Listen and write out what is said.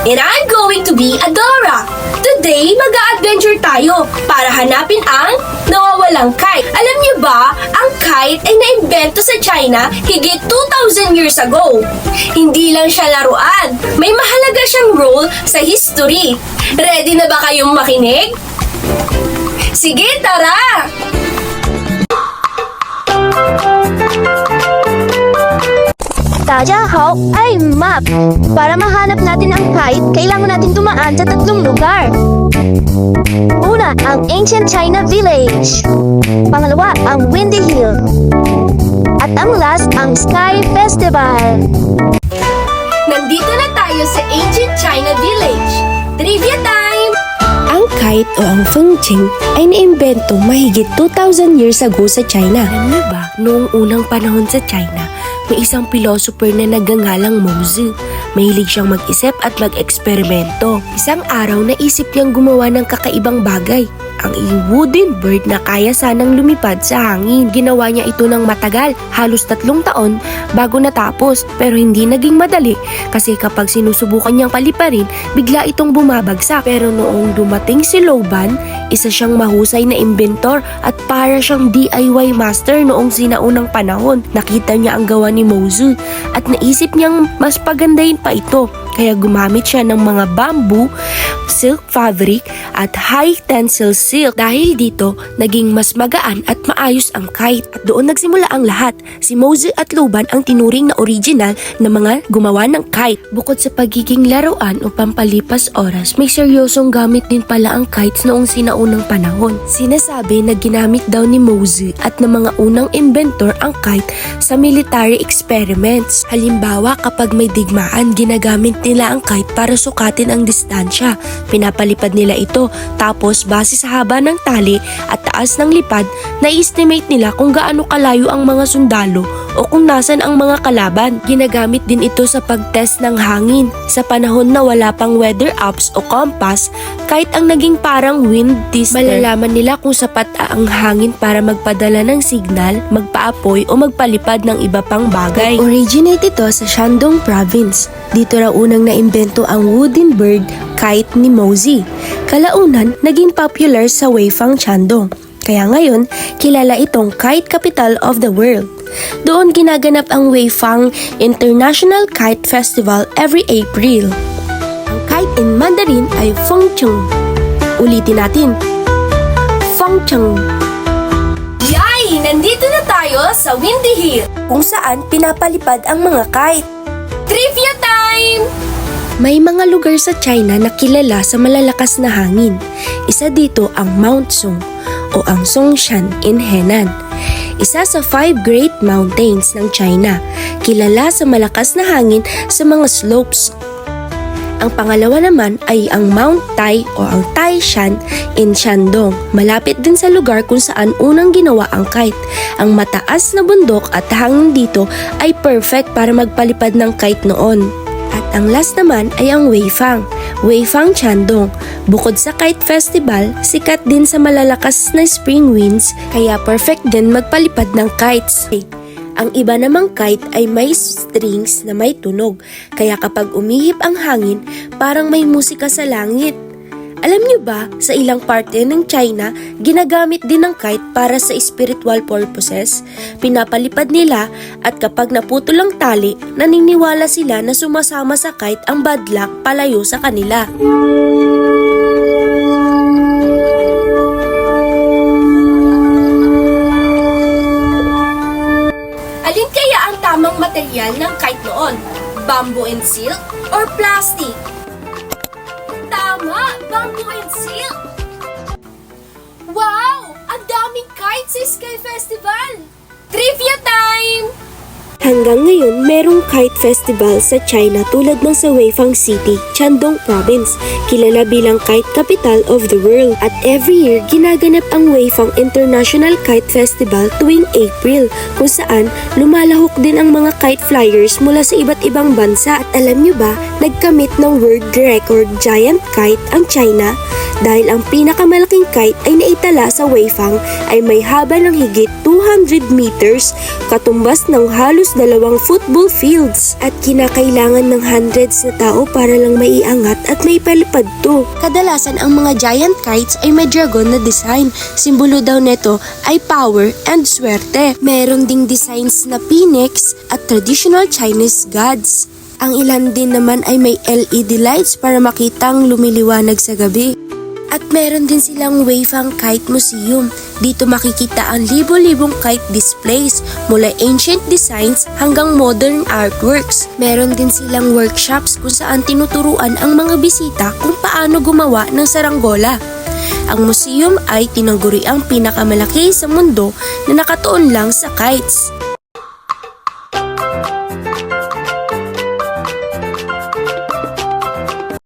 And I'm going to be Adora. Today, mag-a-adventure tayo para hanapin ang nawawalang kite. Alam niyo ba, ang kite ay naimbento sa China higit 2,000 years ago. Hindi lang siya laruan, may mahalaga siyang role sa history. Ready na ba kayong makinig? Sige, tara! Tadyahaw ay map. Para mahanap natin ang kite, kailangan natin dumaan sa 3 lugar. Una, ang Ancient China Village. Pangalawa, ang Windy Hill. At ang last, ang Sky Festival. Nandito na tayo sa Ancient China Village. Trivia time! Ang kite o ang fengqing ay naimbento mahigit 2,000 years ago sa China. Alam niyo ba, noong unang panahon sa China, may isang philosopher na nagngangalang Mozi. Mahilig siyang mag-isip at mag-eksperimento. Isang araw naisip niyang gumawa ng kakaibang bagay. Ang wooden bird na kaya sanang lumipad sa hangin. Ginawa niya ito ng matagal, halos 3 taon bago natapos. Pero hindi naging madali kasi kapag sinusubukan niyang paliparin, bigla itong bumabagsak. Pero noong dumating si Loban, isa siyang mahusay na inventor at para siyang DIY master noong sinaunang panahon. Nakita niya ang gawa ni Mozi at naisip niyang mas pagandahin pa ito. Kaya gumamit siya ng mga bamboo, silk fabric at high tensile silk. Dahil dito, naging mas magaan at maayos ang kite. At doon nagsimula ang lahat. Si Mozi at Loban ang tinuring na original na mga gumawa ng kite. Bukod sa pagiging laruan o pampalipas oras, may seryosong gamit din pala ang kites noong sinaunang panahon. Sinasabi na ginamit daw ni Mozi at ng mga unang inventor ang kite sa military experiments. Halimbawa, kapag may digmaan, ginagamit nila ang kite para sukatin ang distansya. Pinapalipad nila ito, tapos base sa haba ng tali at taas ng lipad, na-estimate nila kung gaano kalayo ang mga sundalo o kung nasan ang mga kalaban. Ginagamit din ito sa pagtest ng hangin. Sa panahon na wala pang weather apps o compass, kahit ang naging parang wind tester, malalaman nila kung sapat ang hangin para magpadala ng signal, magpaapoy o magpalipad ng iba pang bagay. Originate ito sa Shandong Province. Dito raw unang naimbento ang wooden bird kite ni Mozi. Kalaunan, naging popular sa Weifang, Shandong. Kaya ngayon, kilala itong kite capital of the world. Doon ginaganap ang Weifang International Kite Festival every April. Ang kite in Mandarin ay fengqing. Ulitin natin. Fengqing. Yay! Nandito na tayo sa Windy Hill. Kung saan pinapalipad ang mga kite. Trivia time! May mga lugar sa China na kilala sa malalakas na hangin. Isa dito ang Mount Song o ang Songshan in Henan. Isa sa 5 Great Mountains ng China, kilala sa malakas na hangin sa mga slopes. Ang pangalawa naman ay ang Mount Tai o ang Taishan in Shandong. Malapit din sa lugar kung saan unang ginawa ang kite. Ang mataas na bundok at hangin dito ay perfect para magpalipad ng kite noon. At ang last naman ay ang Weifang, Shandong. Bukod sa kite festival, sikat din sa malalakas na spring winds, kaya perfect din magpalipad ng kites. Ang iba namang kite ay may strings na may tunog, kaya kapag umihip ang hangin, parang may musika sa langit. Alam niyo ba, sa ilang parte ng China, ginagamit din ng kite para sa spiritual purposes. Pinapalipad nila at kapag naputol ang tali, naniniwala sila na sumasama sa kite ang bad luck palayo sa kanila. Alin kaya ang tamang material ng kite noon? Bamboo and silk or plastic? Tama! Bamboo and silk! Wow! Ang daming kites sa Sky Festival! Trivia time! Hanggang ngayon, merong kite festival sa China tulad ng sa Weifang City, Shandong Province, kilala bilang kite capital of the world. At every year, ginaganap ang Weifang International Kite Festival tuwing April, kung saan lumalahok din ang mga kite flyers mula sa iba't ibang bansa. At alam nyo ba, nagkamit ng world record giant kite ang China dahil ang pinakamalaking kite ay naitala sa Weifang ay may haba ng higit 200 meters, katumbas ng halos 2 football fields at kinakailangan ng hundreds na tao para lang maiangat at may palipad to. Kadalasan ang mga giant kites ay may dragon na design. Simbolo daw nito ay power and swerte. Meron ding designs na phoenix at traditional Chinese gods. Ang ilan din naman ay may LED lights para makitang lumiliwanag sa gabi. At meron din silang Weifang Kite Museum. Dito makikita ang libo-libong kite displays mula ancient designs hanggang modern artworks. Meron din silang workshops kung saan tinuturuan ang mga bisita kung paano gumawa ng saranggola. Ang museum ay tinangguri ang pinakamalaki sa mundo na nakatuon lang sa kites.